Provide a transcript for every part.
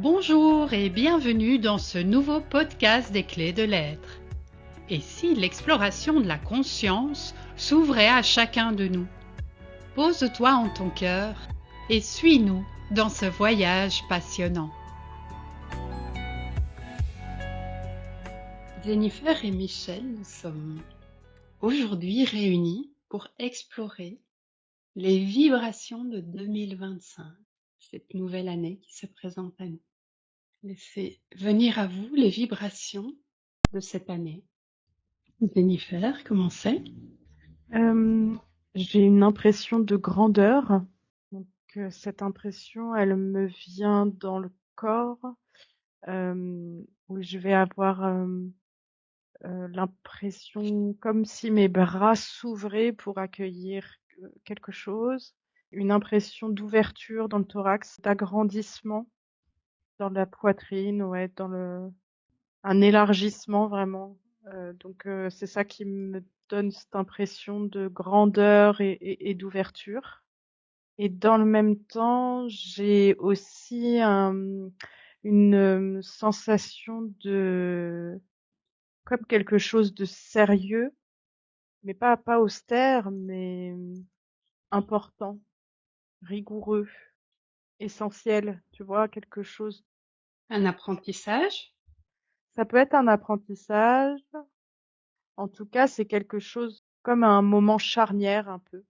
Bonjour et bienvenue dans ce nouveau podcast des clés de l'être. Et si l'exploration de la conscience s'ouvrait à chacun de nous? Pose-toi en ton cœur et suis-nous dans ce voyage passionnant. Jennifer et Michel, nous sommes aujourd'hui réunis pour explorer les vibrations de 2025, cette nouvelle année qui se présente à nous. Laissez venir à vous les vibrations de cette année. Jennifer, comment c'est? J'ai une impression de grandeur. Donc, cette impression, elle me vient dans le corps, où je vais avoir l'impression comme si mes bras s'ouvraient pour accueillir quelque chose. Une impression d'ouverture dans le thorax, d'agrandissement dans la poitrine, ouais, un élargissement vraiment. Donc, c'est ça qui me donne cette impression de grandeur et d'ouverture. Et dans le même temps, j'ai aussi une sensation de comme quelque chose de sérieux, mais pas austère, mais important, rigoureux, essentiel, tu vois, quelque chose. Un apprentissage? Ça peut être un apprentissage, en tout cas, c'est quelque chose comme un moment charnière un peu.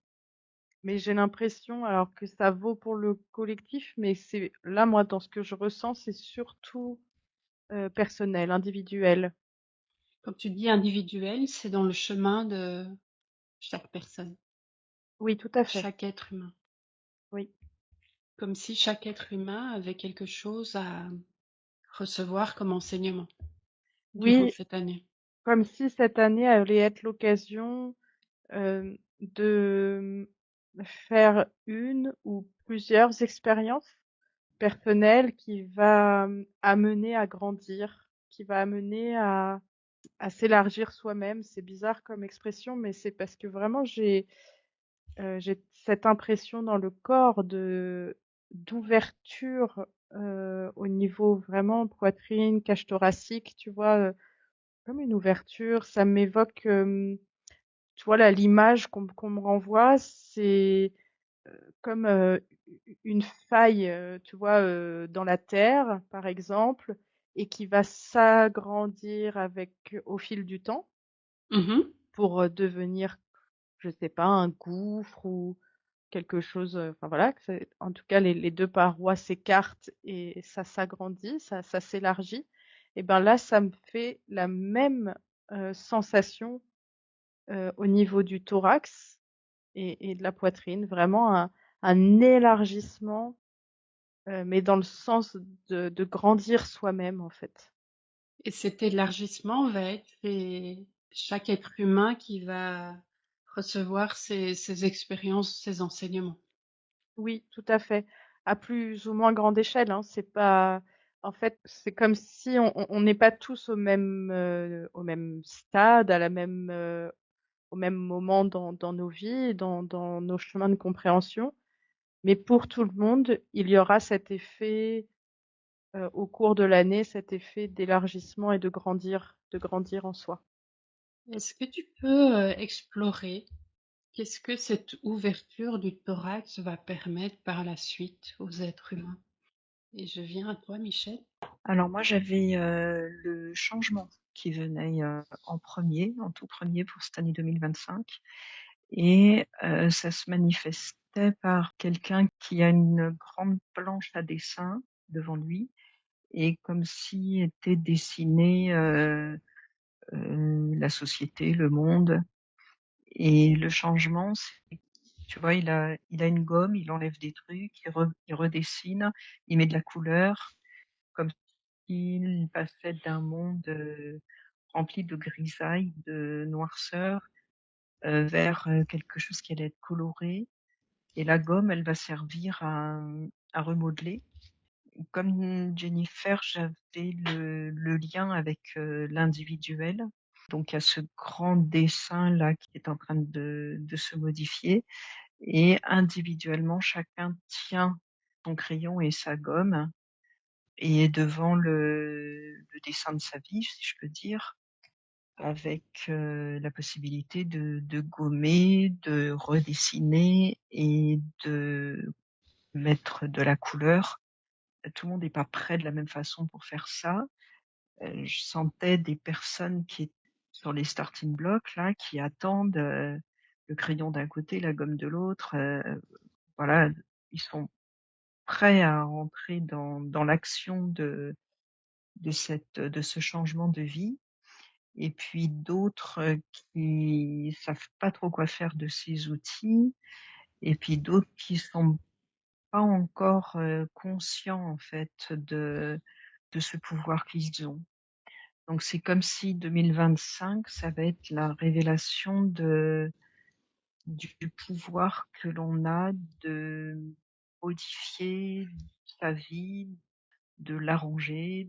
Mais j'ai l'impression, alors que ça vaut pour le collectif, mais c'est là, moi, dans ce que je ressens, c'est surtout personnel, individuel. Quand tu dis individuel, c'est dans le chemin de chaque personne, Oui, tout à fait. chaque être humain. Oui. Comme si chaque être humain avait quelque chose à recevoir comme enseignement durant Oui, cette année. comme si cette année allait être l'occasion de faire une ou plusieurs expériences personnelles qui va amener à grandir, qui va amener à s'élargir soi-même. C'est bizarre comme expression, mais c'est parce que vraiment j'ai cette impression dans le corps de d'ouverture, au niveau vraiment poitrine, cage thoracique, tu vois? Comme une ouverture, ça m'évoque, tu vois là, l'image qu'on me renvoie, c'est, comme, une faille, tu vois, dans la terre, par exemple, et qui va s'agrandir au fil du temps Mhm. pour, devenir, je sais pas, un gouffre ou quelque chose, enfin voilà, que c'est en tout cas les 2 parois s'écartent et ça s'agrandit, ça s'élargit. Et ben là, ça me fait la même, sensation, au niveau du thorax et de la poitrine, vraiment un élargissement, mais dans le sens de grandir soi-même, en fait. Et cet élargissement va être chaque être humain qui va recevoir ces expériences, ces enseignements. Oui, tout à fait. À plus ou moins grande échelle, hein. C'est pas, en fait, c'est comme si on n'est pas tous au même stade, au même moment dans nos vies, dans nos chemins de compréhension. Mais pour tout le monde, il y aura cet effet, au cours de l'année, cet effet d'élargissement et de grandir en soi. Est-ce que tu peux explorer qu'est-ce que cette ouverture du thorax va permettre par la suite aux êtres humains? Et je viens à toi, Michel. Alors moi, j'avais le changement qui venait en tout premier pour cette année 2025. Et ça se manifestait par quelqu'un qui a une grande planche à dessin devant lui et comme si était dessinée la société, le monde. Et le changement, c'est, tu vois, il a une gomme, il enlève des trucs, il redessine, il met de la couleur, comme s'il passait d'un monde rempli de grisaille, de noirceur, vers quelque chose qui allait être coloré. Et la gomme, elle va servir à remodeler. Comme Jennifer, j'avais le lien avec l'individuel. Donc il y a ce grand dessin là qui est en train de se modifier. Et individuellement, chacun tient son crayon et sa gomme et devant le dessin de sa vie, si je peux dire, avec la possibilité de gommer, de redessiner et de mettre de la couleur. Tout le monde n'est pas prêt de la même façon pour faire ça. Je sentais des personnes qui étaient sur les starting blocks là, qui attendent le crayon d'un côté, la gomme de l'autre. Voilà, ils sont prêts à rentrer dans l'action de ce changement de vie. Et puis d'autres qui savent pas trop quoi faire de ces outils, et puis d'autres qui sont pas encore conscients en fait de ce pouvoir qu'ils ont. Donc c'est comme si 2025, ça va être la révélation du pouvoir que l'on a de modifier sa vie, de l'arranger,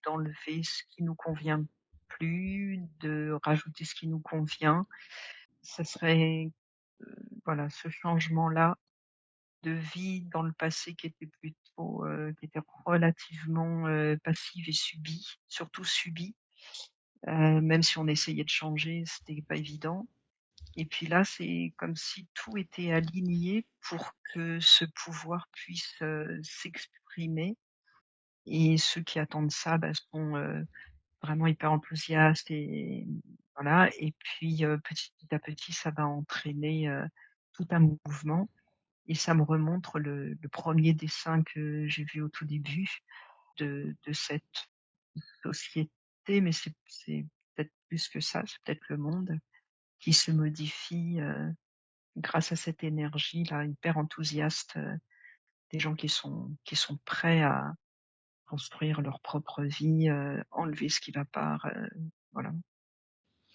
d'enlever ce qui nous convient plus, de rajouter ce qui nous convient. Ça serait voilà, ce changement-là de vie dans le passé qui était plutôt qui était relativement passive et subie, surtout subie. Même si on essayait de changer, c'était pas évident. Et puis là, c'est comme si tout était aligné pour que ce pouvoir puisse s'exprimer. Et ceux qui attendent ça sont vraiment hyper enthousiastes et voilà. Et puis petit à petit, ça va entraîner tout un mouvement. Et ça me remontre le premier dessin que j'ai vu au tout début de cette société, mais c'est peut-être plus que ça, c'est peut-être le monde qui se modifie grâce à cette énergie-là, hyper enthousiaste, des gens qui sont prêts à construire leur propre vie, enlever ce qui va pas, voilà,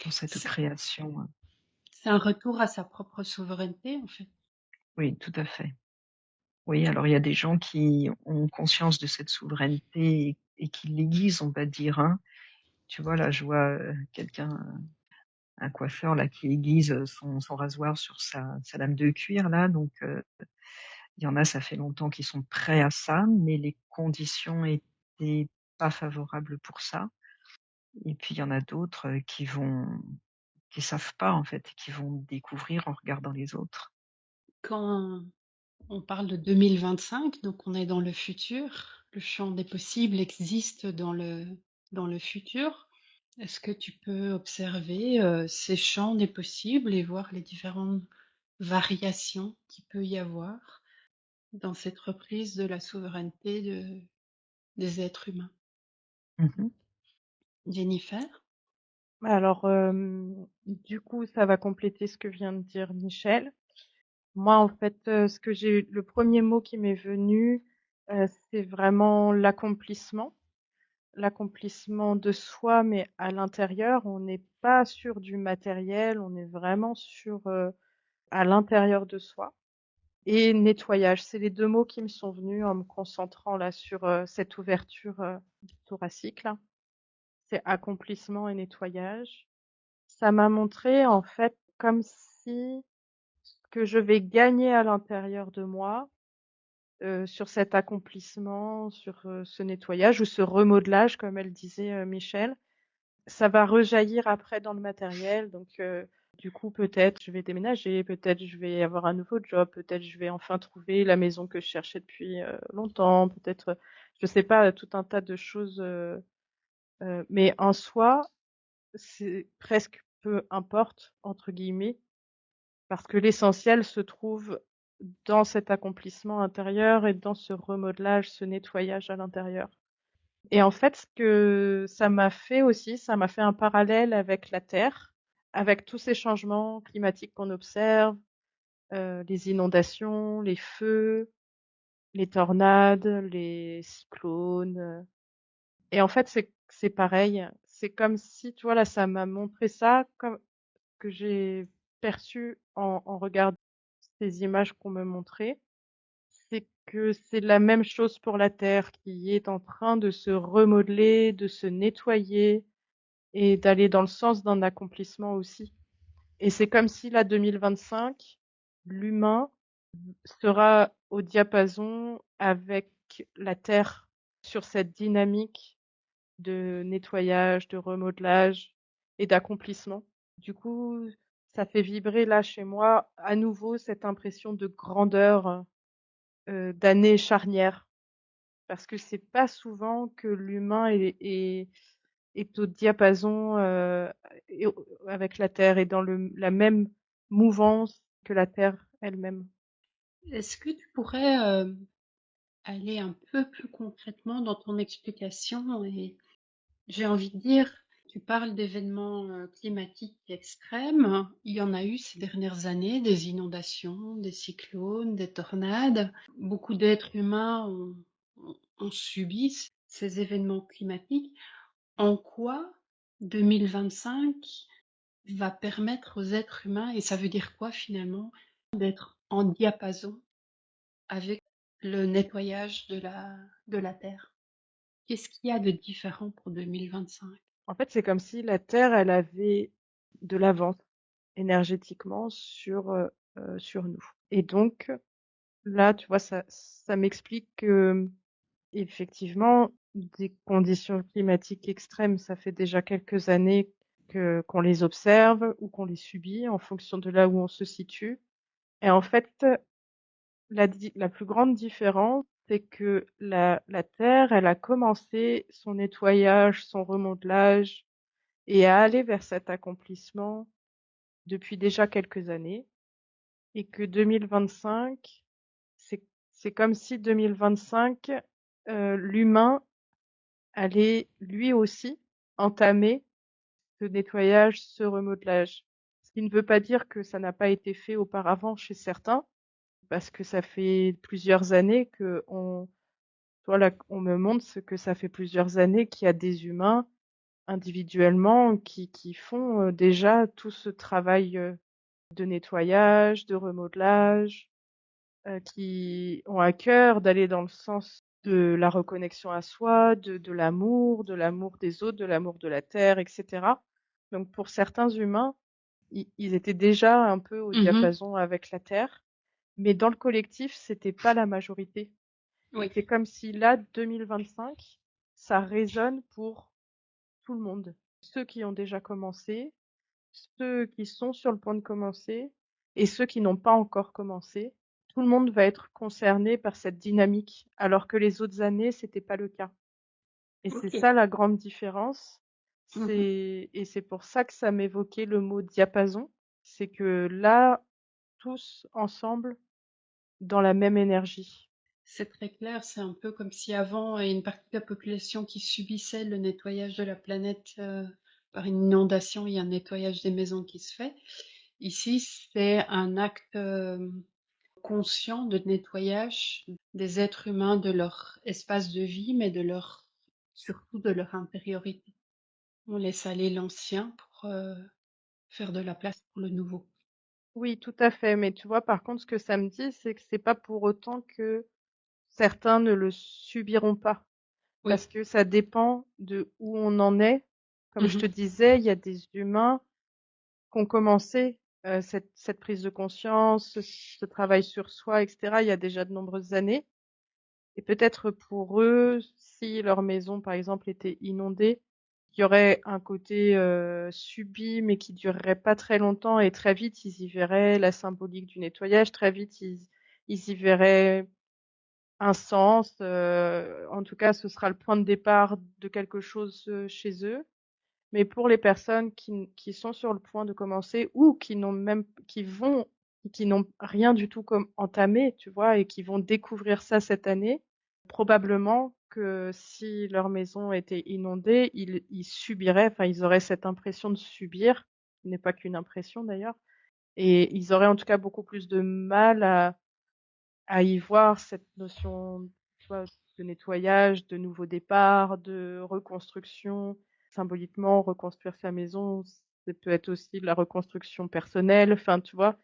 dans cette C'est création. c'est un retour à sa propre souveraineté, en fait. Oui, tout à fait. Oui, alors il y a des gens qui ont conscience de cette souveraineté et qui l'aiguisent, on va dire, hein. Tu vois, là, je vois quelqu'un, un coiffeur là qui aiguise son rasoir sur sa lame de cuir là, donc il y en a, ça fait longtemps qu'ils sont prêts à ça, mais les conditions étaient pas favorables pour ça. Et puis il y en a d'autres qui savent pas en fait, et qui vont découvrir en regardant les autres. Quand on parle de 2025, donc on est dans le futur, le champ des possibles existe dans le futur. Est-ce que tu peux observer ces champs des possibles et voir les différentes variations qu'il peut y avoir dans cette reprise de la souveraineté des êtres humains? Mmh. Jennifer? Alors, du coup, ça va compléter ce que vient de dire Michel. Moi, en fait, le premier mot qui m'est venu, c'est vraiment l'accomplissement. L'accomplissement de soi, mais à l'intérieur. On n'est pas sur du matériel, on est vraiment sur, à l'intérieur de soi. Et nettoyage, c'est les 2 mots qui me sont venus en me concentrant là sur, cette ouverture, thoracique là. C'est accomplissement et nettoyage. Ça m'a montré en fait comme si ce que je vais gagner à l'intérieur de moi, sur cet accomplissement, sur, ce nettoyage ou ce remodelage comme elle disait, Michel, ça va rejaillir après dans le matériel. Donc du coup, peut-être je vais déménager, peut-être je vais avoir un nouveau job, peut-être je vais enfin trouver la maison que je cherchais depuis, longtemps, peut-être, je sais pas, tout un tas de choses, mais en soi, c'est presque «peu importe» entre guillemets, parce que l'essentiel se trouve dans cet accomplissement intérieur et dans ce remodelage, ce nettoyage à l'intérieur. Et en fait, ce que ça m'a fait aussi, ça m'a fait un parallèle avec la Terre, avec tous ces changements climatiques qu'on observe, les inondations, les feux, les tornades, les cyclones. Et en fait, c'est pareil. C'est comme si, tu vois, là, ça m'a montré ça comme que j'ai perçu en regardant ces images qu'on me montrait. C'est que c'est la même chose pour la Terre qui est en train de se remodeler, de se nettoyer et d'aller dans le sens d'un accomplissement aussi. Et c'est comme si là, 2025, l'humain sera au diapason avec la Terre sur cette dynamique de nettoyage, de remodelage et d'accomplissement. Du coup, ça fait vibrer là chez moi à nouveau cette impression de grandeur, d'année charnière. Parce que c'est pas souvent que l'humain est au diapason avec la Terre et dans la même mouvance que la Terre elle-même. Est-ce que tu pourrais aller un peu plus concrètement dans ton explication et j'ai envie de dire, tu parles d'événements climatiques extrêmes. Il y en a eu ces dernières années, des inondations, des cyclones, des tornades. Beaucoup d'êtres humains ont subi ces événements climatiques. En quoi 2025 va permettre aux êtres humains, et ça veut dire quoi finalement, d'être en diapason avec le nettoyage de la Terre? Qu'est-ce qu'il y a de différent pour 2025? En fait, c'est comme si la Terre, elle avait de l'avance énergétiquement sur nous. Et donc, là, tu vois, ça m'explique que, effectivement, des conditions climatiques extrêmes, ça fait déjà quelques années qu'on les observe ou qu'on les subit en fonction de là où on se situe. Et en fait, la plus grande différence, c'est que la Terre, elle a commencé son nettoyage, son remodelage et à aller vers cet accomplissement depuis déjà quelques années. Et que 2025, c'est, c'est comme si 2025, l'humain allait lui aussi entamer ce nettoyage, ce remodelage. Ce qui ne veut pas dire que ça n'a pas été fait auparavant chez certains, parce que ça fait plusieurs années voilà, on me montre que ça fait plusieurs années qu'il y a des humains individuellement qui font déjà tout ce travail de nettoyage, de remodelage, qui ont à cœur d'aller dans le sens de la reconnexion à soi, de l'amour des autres, de l'amour de la terre, etc. Donc pour certains humains, ils étaient déjà un peu au Mhm. diapason avec la terre, mais dans le collectif, c'était pas la majorité. Et Oui. c'est comme si là, 2025, ça résonne pour tout le monde. Ceux qui ont déjà commencé, ceux qui sont sur le point de commencer et ceux qui n'ont pas encore commencé. Tout le monde va être concerné par cette dynamique, alors que les autres années, c'était pas le cas. Et c'est Ok. ça la grande différence. Mhm. Et c'est pour ça que ça m'évoquait le mot diapason. C'est que là, tous ensemble, dans la même énergie. C'est très clair, c'est un peu comme si avant, il y a une partie de la population qui subissait le nettoyage de la planète par une inondation, il y a un nettoyage des maisons qui se fait. Ici, c'est un acte conscient de nettoyage des êtres humains, de leur espace de vie, mais surtout de leur intériorité. On laisse aller l'ancien pour faire de la place pour le nouveau. Oui, tout à fait. Mais tu vois, par contre, ce que ça me dit, c'est que c'est pas pour autant que certains ne le subiront pas. Oui. Parce que ça dépend de où on en est. Comme je te Mhm. disais, il y a des humains qui ont commencé cette prise de conscience, ce travail sur soi, etc. Il y a déjà de nombreuses années. Et peut-être pour eux, si leur maison, par exemple, était inondée, il y aurait un côté subi, mais qui durerait pas très longtemps. Et très vite, ils y verraient la symbolique du nettoyage. Très vite, ils y verraient un sens. En tout cas, ce sera le point de départ de quelque chose chez eux. Mais pour les personnes qui sont sur le point de commencer ou qui n'ont rien du tout comme entamé, tu vois, et qui vont découvrir ça cette année, probablement que si leur maison était inondée, ils subiraient, enfin, ils auraient cette impression de subir, qui n'est pas qu'une impression d'ailleurs, et ils auraient en tout cas beaucoup plus de mal à y voir cette notion, tu vois, de nettoyage, de nouveau départ, de reconstruction. Symboliquement, reconstruire sa maison, ça peut être aussi de la reconstruction personnelle, enfin, tu vois.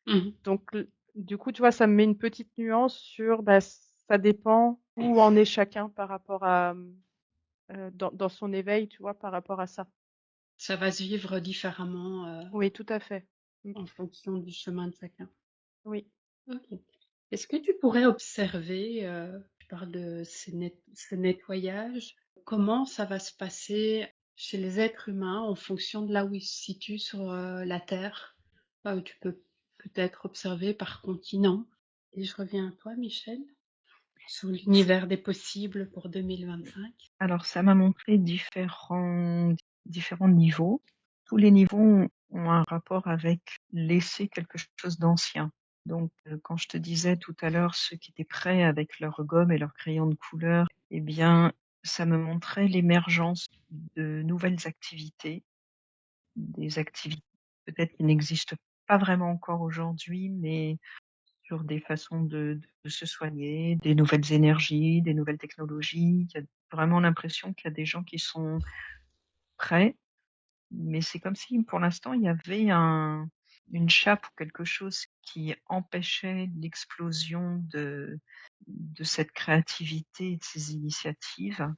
Mhm. Donc, du coup, tu vois, ça me met une petite nuance sur, bah, ça dépend où en est chacun par rapport à, dans son éveil, tu vois, par rapport à ça. Ça va se vivre différemment Oui, tout à fait. Mm. en fonction du chemin de chacun. Oui. Ok. Est-ce que tu pourrais observer, parles de ce nettoyage. Comment ça va se passer chez les êtres humains en fonction de là où ils se situent sur la Terre? Tu peux peut-être observer par continent. Et je reviens à toi, Michel, sur l'univers des possibles pour 2025. Alors, ça m'a montré différents niveaux. Tous les niveaux ont un rapport avec laisser quelque chose d'ancien. Donc, quand je te disais tout à l'heure, ceux qui étaient prêts avec leur gomme et leur crayon de couleur, eh bien, ça me montrait l'émergence de nouvelles activités, des activités peut-être qui n'existent pas vraiment encore aujourd'hui, mais sur des façons de se soigner, des nouvelles énergies, des nouvelles technologies. Il y a vraiment l'impression qu'il y a des gens qui sont prêts, mais c'est comme si pour l'instant il y avait une chape ou quelque chose qui empêchait l'explosion de cette créativité et de ces initiatives.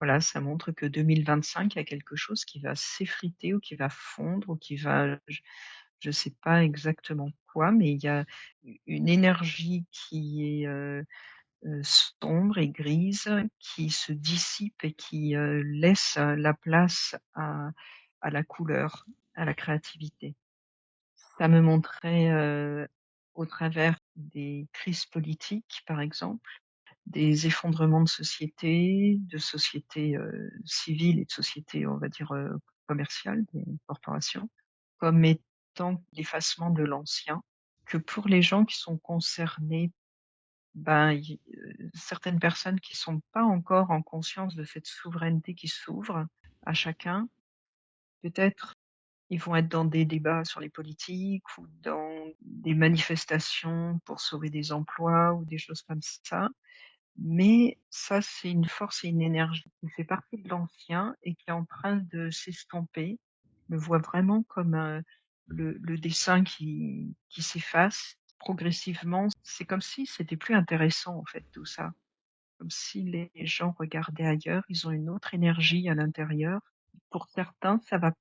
Voilà, ça montre que 2025, il y a quelque chose qui va s'effriter ou qui va fondre ou qui va, je sais pas exactement quoi, mais il y a une énergie qui est sombre et grise, qui se dissipe et qui laisse la place à la couleur, à la créativité. Ça me montrait au travers des crises politiques, par exemple, des effondrements de sociétés civiles et de sociétés, on va dire, commerciales, des corporations, comme étant l'effacement de l'ancien, que pour les gens qui sont concernés, ben, certaines personnes qui sont pas encore en conscience de cette souveraineté qui s'ouvre à chacun, peut-être ils vont être dans des débats sur les politiques ou dans des manifestations pour sauver des emplois ou des choses comme ça. Mais ça, c'est une force et une énergie qui fait partie de l'ancien et qui est en train de s'estomper. Je me vois vraiment comme le dessin qui s'efface progressivement. C'est comme si c'était plus intéressant, en fait, tout ça. Comme si les gens regardaient ailleurs, ils ont une autre énergie à l'intérieur. Pour certains, ça va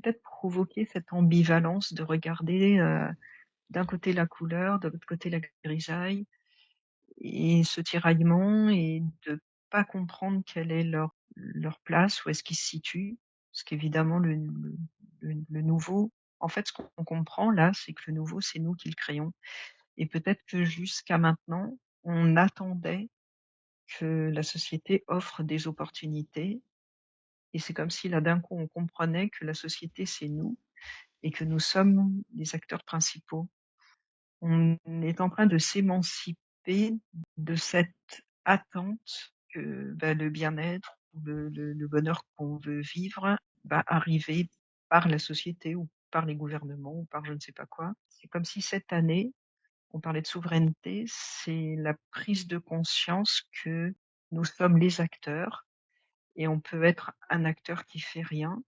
peut-être provoquer cette ambivalence de regarder d'un côté la couleur, de l'autre côté la grisaille, et ce tiraillement et de pas comprendre quelle est leur place, où est-ce qu'ils se situent. Parce qu'évidemment le nouveau, en fait, ce qu'on comprend là, c'est que le nouveau, c'est nous qui le créons. Et peut-être que jusqu'à maintenant, on attendait que la société offre des opportunités, et c'est comme si là, d'un coup, on comprenait que la société, c'est nous et que nous sommes les acteurs principaux. On est en train de s'émanciper de cette attente que le bien-être ou le bonheur qu'on veut vivre va arriver par la société ou par les gouvernements ou par je ne sais pas quoi. C'est comme si cette année, on parlait de souveraineté, c'est la prise de conscience que nous sommes les acteurs et on peut être un acteur qui fait rien,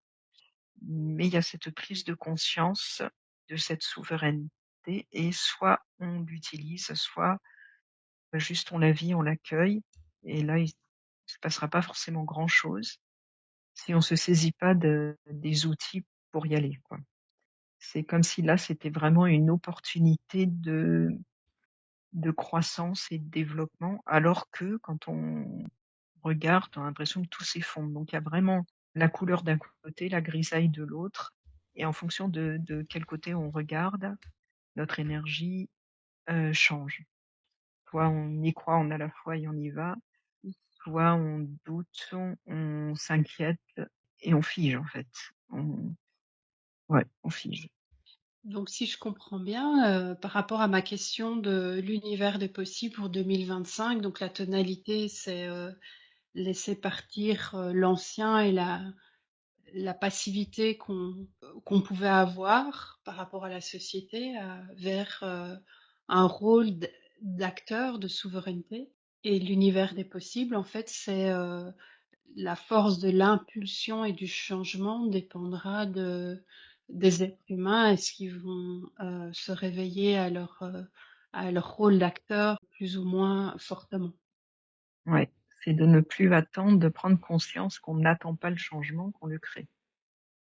mais il y a cette prise de conscience de cette souveraineté et soit on l'utilise, soit juste on la vit, on l'accueille et là, il se passera pas forcément grand-chose si on se saisit pas des outils pour y aller, quoi. C'est comme si là, c'était vraiment une opportunité de croissance et de développement, alors que quand on regarde, on a l'impression que tout s'effondre. Donc il y a vraiment la couleur d'un côté, la grisaille de l'autre, et en fonction de quel côté on regarde, notre énergie change. Soit on y croit, on a la foi et on y va, soit on doute, on s'inquiète et on fige en fait. On fige. Donc, si je comprends bien, par rapport à ma question de l'univers des possibles pour 2025, donc la tonalité, c'est laisser partir l'ancien et la passivité qu'on pouvait avoir par rapport à la société vers un rôle d'acteur de souveraineté. Et l'univers des possibles, en fait, c'est la force de l'impulsion et du changement dépendra des êtres humains. Est-ce qu'ils vont se réveiller à leur rôle d'acteur plus ou moins fortement? Ouais, c'est de ne plus attendre, de prendre conscience qu'on n'attend pas le changement, qu'on le crée.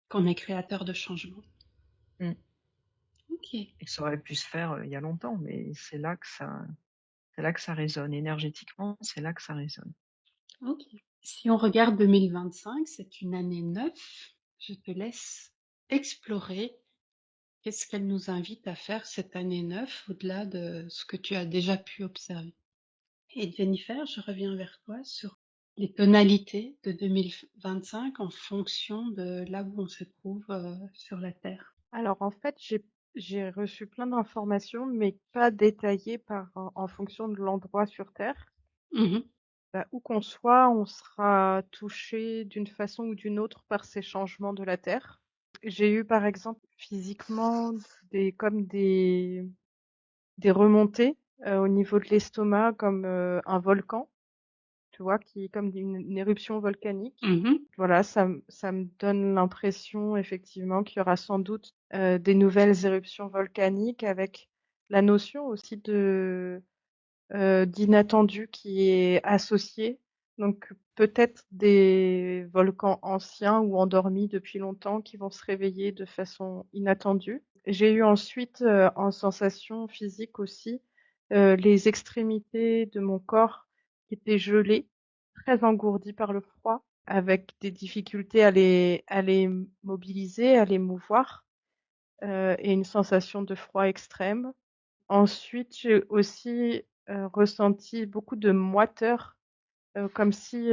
Qu'on est créateur de changement. Mmh. Ok. Et ça aurait pu se faire il y a longtemps, mais c'est là que C'est là que ça résonne. Énergétiquement, c'est là que ça résonne. Ok. Si on regarde 2025, c'est une année 9. Je te laisse explorer qu'est-ce qu'elle nous invite à faire cette année 9 au-delà de ce que tu as déjà pu observer. Et Jennifer, je reviens vers toi sur les tonalités de 2025 en fonction de là où on se trouve sur la Terre. Alors en fait, j'ai reçu plein d'informations, mais pas détaillées en fonction de l'endroit sur Terre. Mhm. Bah, où qu'on soit, on sera touché d'une façon ou d'une autre par ces changements de la Terre. J'ai eu par exemple physiquement comme des remontées au niveau de l'estomac, comme un volcan, tu vois, qui comme une éruption volcanique. Mhm. Voilà, ça me donne l'impression effectivement qu'il y aura sans doute des nouvelles éruptions volcaniques avec la notion aussi d'inattendu qui est associé. Donc peut-être des volcans anciens ou endormis depuis longtemps qui vont se réveiller de façon inattendue. J'ai eu ensuite en sensation physique aussi les extrémités de mon corps qui étaient gelées, très engourdies par le froid, avec des difficultés à les mobiliser, à les mouvoir, et une sensation de froid extrême. Ensuite, j'ai aussi ressenti beaucoup de moiteur, comme si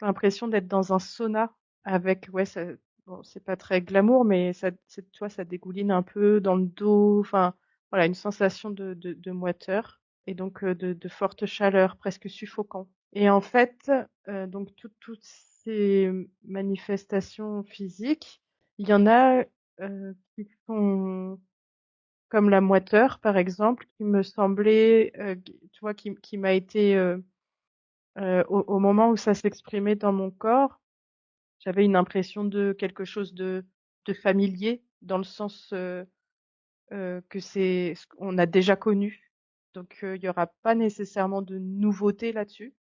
l'impression d'être dans un sauna avec, ouais, ça, bon, c'est pas très glamour, mais tu vois, ça dégouline un peu dans le dos. Enfin, voilà, une sensation de moiteur et donc de forte chaleur, presque suffocant. Et en fait, donc toutes ces manifestations physiques, il y en a qui sont comme la moiteur, par exemple, qui me semblait, tu vois, qui m'a été au moment où ça s'exprimait dans mon corps, j'avais une impression de quelque chose de familier, dans le sens que c'est ce qu'on a déjà connu. Donc, il y aura pas nécessairement de nouveauté là-dessus.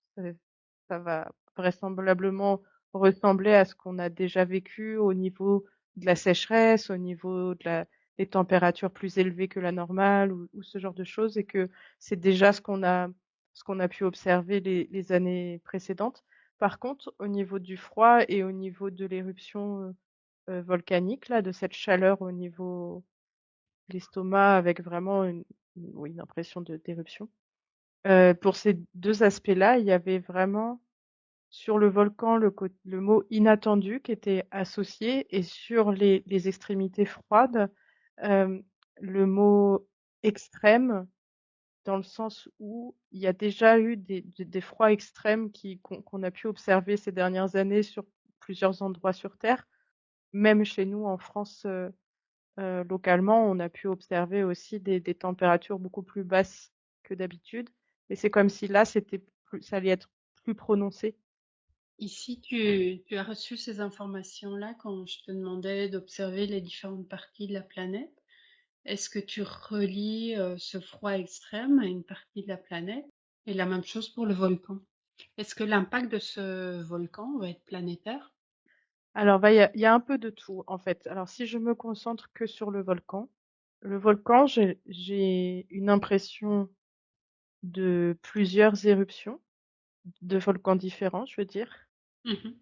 Ça va vraisemblablement ressembler à ce qu'on a déjà vécu au niveau de la sécheresse, au niveau de des températures plus élevées que la normale ou ce genre de choses et que c'est déjà ce qu'on a pu observer les années précédentes. Par contre, au niveau du froid et au niveau de l'éruption volcanique, là, de cette chaleur au niveau de l'estomac avec vraiment oui, une impression d'éruption. Pour ces deux aspects-là, il y avait vraiment sur le volcan, le mot inattendu qui était associé et sur les extrémités froides, euh, le mot extrême dans le sens où il y a déjà eu des froids extrêmes qu'on a pu observer ces dernières années sur plusieurs endroits sur Terre. Même chez nous en France, localement, on a pu observer aussi des températures beaucoup plus basses que d'habitude. Mais c'est comme si là, ça allait être plus prononcé. Ici, tu as reçu ces informations-là quand je te demandais d'observer les différentes parties de la planète. Est-ce que tu relis ce froid extrême à une partie de la planète? Et la même chose pour le volcan. Est-ce que l'impact de ce volcan va être planétaire? Alors, bah, il y a un peu de tout, en fait. Alors, si je me concentre que sur le volcan, j'ai une impression de plusieurs éruptions de volcans différents, je veux dire. Mhm.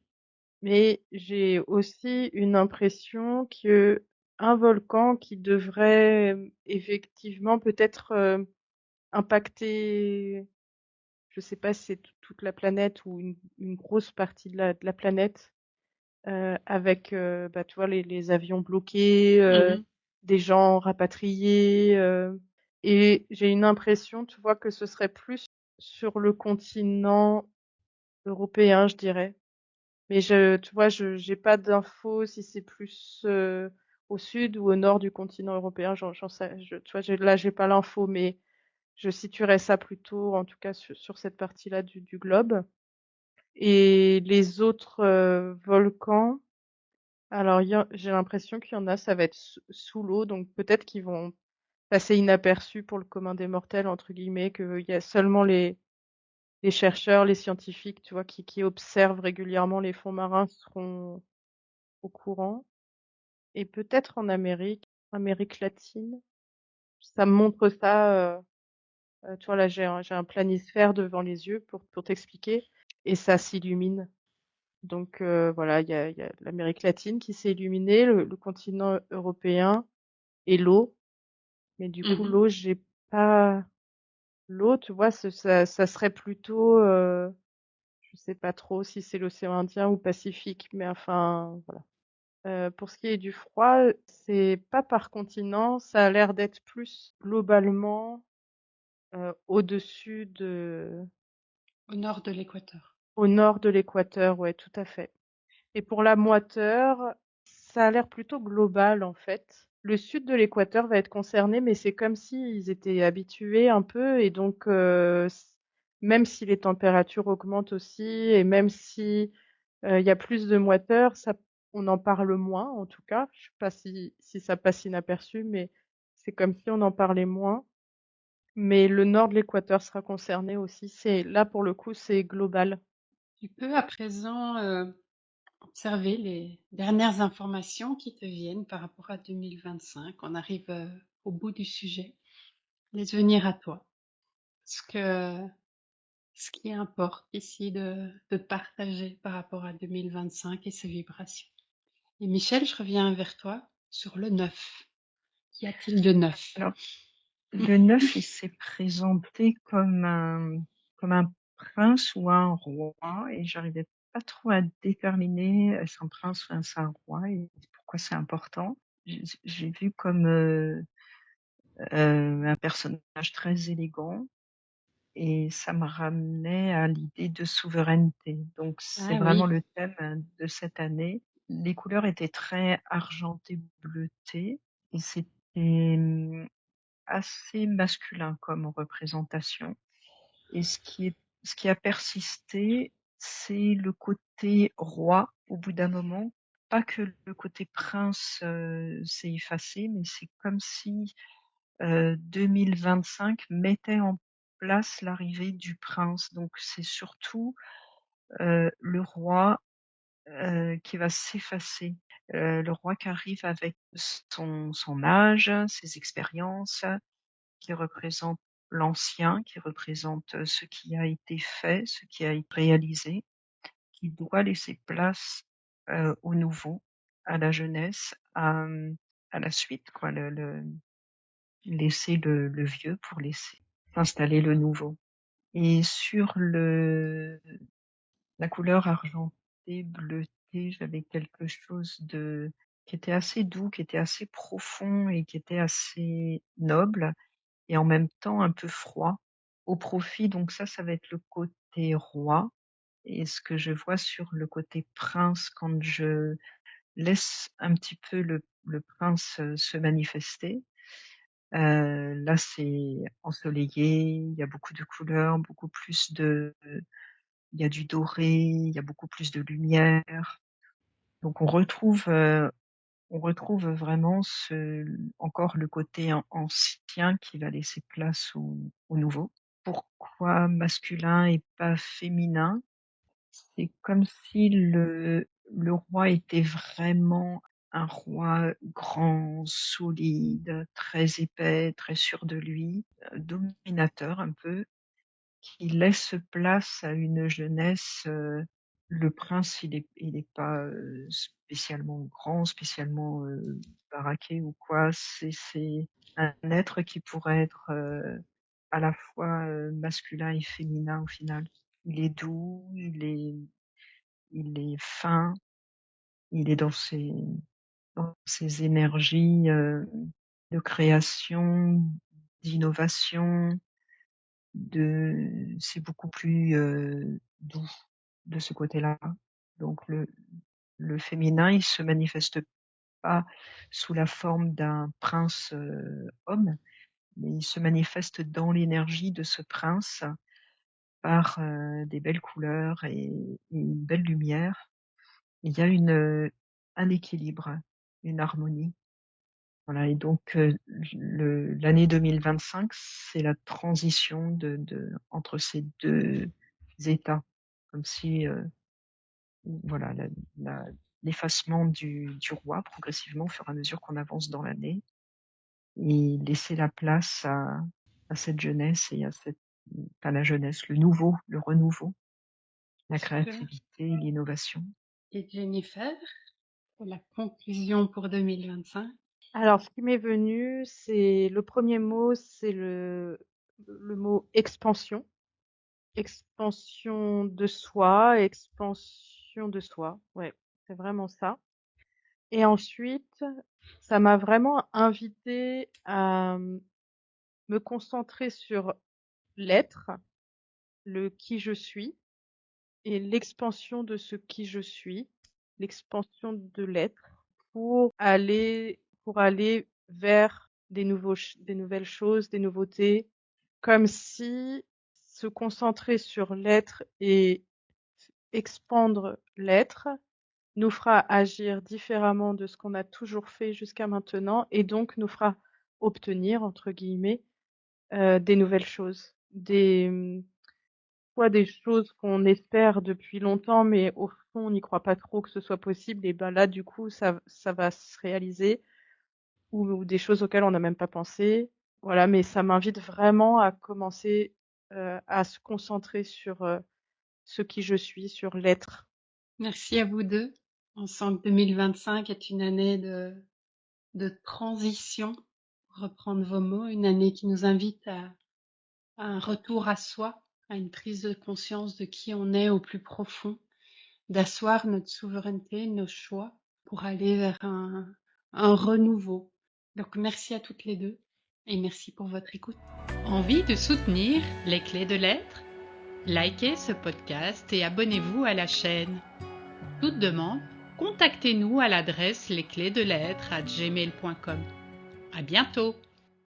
Mais j'ai aussi une impression que un volcan qui devrait effectivement peut-être impacter, je sais pas si c'est toute la planète ou une grosse partie de la planète, avec, bah, tu vois, les avions bloqués, Mhm. des gens rapatriés. Et j'ai une impression, tu vois, que ce serait plus sur le continent européen, je dirais. Mais tu vois, j'ai pas d'infos si c'est plus au sud ou au nord du continent européen. J'en sais, tu vois, là, j'ai pas l'info, mais je situerais ça plutôt, en tout cas, sur cette partie-là du globe. Et les autres volcans, alors j'ai l'impression qu'il y en a, ça va être sous l'eau, donc peut-être qu'ils vont passer inaperçus pour le commun des mortels, entre guillemets, qu'il y a seulement les chercheurs, les scientifiques, tu vois, qui observent régulièrement les fonds marins seront au courant. Et peut-être en Amérique latine. Ça me montre ça Tu vois, là, j'ai un planisphère devant les yeux pour t'expliquer, et ça s'illumine. Donc voilà, il y a l'Amérique latine qui s'est illuminée, le continent européen et l'eau. Mais du coup, Mhm. j'ai pas l'eau, tu vois, ça serait plutôt, je sais pas trop si c'est l'océan Indien ou Pacifique, mais enfin, voilà. Pour ce qui est du froid, c'est pas par continent, ça a l'air d'être plus globalement au-dessus Au nord de l'équateur. au nord de l'équateur, ouais, tout à fait. Et pour la moiteur, ça a l'air plutôt global en fait. Le sud de l'équateur va être concerné, mais c'est comme s'ils étaient habitués un peu, et donc même si les températures augmentent aussi, et même si il y a plus de moiteur, ça, on en parle moins en tout cas. Je sais pas si ça passe inaperçu, mais c'est comme si on en parlait moins. Mais le nord de l'équateur sera concerné aussi. C'est là pour le coup, c'est global. Tu peux à présent observer les dernières informations qui te viennent par rapport à 2025. On arrive au bout du sujet. Laisse venir à toi. Ce qui importe ici de partager par rapport à 2025 et ses vibrations. Et Michel, je reviens vers toi sur le 9. Qu'y a-t-il de neuf? Alors, le 9, il s'est présenté comme un prince ou un roi, et j'arrivais pas trop à déterminer est-ce un prince ou est-ce un roi, et pourquoi c'est important. J'ai vu comme un personnage très élégant, et ça me ramenait à l'idée de souveraineté. Donc c'est Ah vraiment oui, le thème de cette année. Les couleurs étaient très argentées, bleutées, et c'était assez masculin comme représentation. Et ce qui a persisté, c'est le côté roi au bout d'un moment. Pas que le côté prince s'est effacé, mais c'est comme si 2025 mettait en place l'arrivée du prince. Donc c'est surtout le roi qui va s'effacer. Le roi qui arrive avec son âge, ses expériences, qui représente l'ancien, qui représente ce qui a été fait, ce qui a été réalisé, qui doit laisser place au nouveau, à la jeunesse, à la suite, quoi, laisser le vieux pour laisser s'installer le nouveau. Et sur la couleur argentée, bleutée, j'avais quelque chose qui était assez doux, qui était assez profond et qui était assez noble, et en même temps un peu froid, au profit. Donc ça va être le côté roi. Et ce que je vois sur le côté prince, quand je laisse un petit peu le prince se manifester, là c'est ensoleillé, il y a beaucoup de couleurs, beaucoup plus il y a du doré, il y a beaucoup plus de lumière. Donc on retrouve vraiment encore le côté ancien qui va laisser place au nouveau. Pourquoi masculin et pas féminin? C'est comme si le roi était vraiment un roi grand, solide, très épais, très sûr de lui, dominateur un peu, qui laisse place à une jeunesse. Le prince, il est pas spécialement grand, spécialement baraqué ou quoi. C'est un être qui pourrait être à la fois masculin et féminin au final. Il est doux, il est fin, il est dans ses énergies de création, d'innovation, c'est beaucoup plus doux de ce côté-là. Donc le féminin, il se manifeste pas sous la forme d'un prince homme, mais il se manifeste dans l'énergie de ce prince par des belles couleurs et une belle lumière. Il y a un équilibre, une harmonie. Voilà, et donc l'année 2025, c'est la transition entre ces deux états, comme si voilà l'effacement du roi progressivement au fur et à mesure qu'on avance dans l'année, et laisser la place cette jeunesse et la jeunesse, le nouveau, le renouveau, la Super. créativité, l'innovation. Et Jennifer, pour la conclusion pour 2025. Alors, ce qui m'est venu, c'est le premier mot, c'est le mot expansion. Expansion de soi, expansion de soi. Ouais, c'est vraiment ça. Et ensuite, ça m'a vraiment invité à me concentrer sur l'être, le qui je suis et l'expansion de ce qui je suis, l'expansion de l'être pour aller vers des nouvelles choses, des nouveautés, comme si se concentrer sur l'être et expandre l'être nous fera agir différemment de ce qu'on a toujours fait jusqu'à maintenant et donc nous fera obtenir, entre guillemets, des nouvelles choses, soit des choses qu'on espère depuis longtemps, mais au fond, on n'y croit pas trop que ce soit possible. Et ben là, du coup, ça va se réaliser, ou des choses auxquelles on n'a même pas pensé. Voilà, mais ça m'invite vraiment à commencer à se concentrer sur ce qui je suis, sur l'être. Merci à vous deux. On sent que 2025 est une année de transition, pour reprendre vos mots, une année qui nous invite à un retour à soi, à une prise de conscience de qui on est au plus profond, d'asseoir notre souveraineté, nos choix pour aller vers un renouveau. Donc merci à toutes les deux et merci pour votre écoute. Envie de soutenir les clés de l'être? Likez ce podcast et abonnez-vous à la chaîne. Toute demande, contactez-nous à l'adresse lesclésdelettre@gmail.com. À bientôt!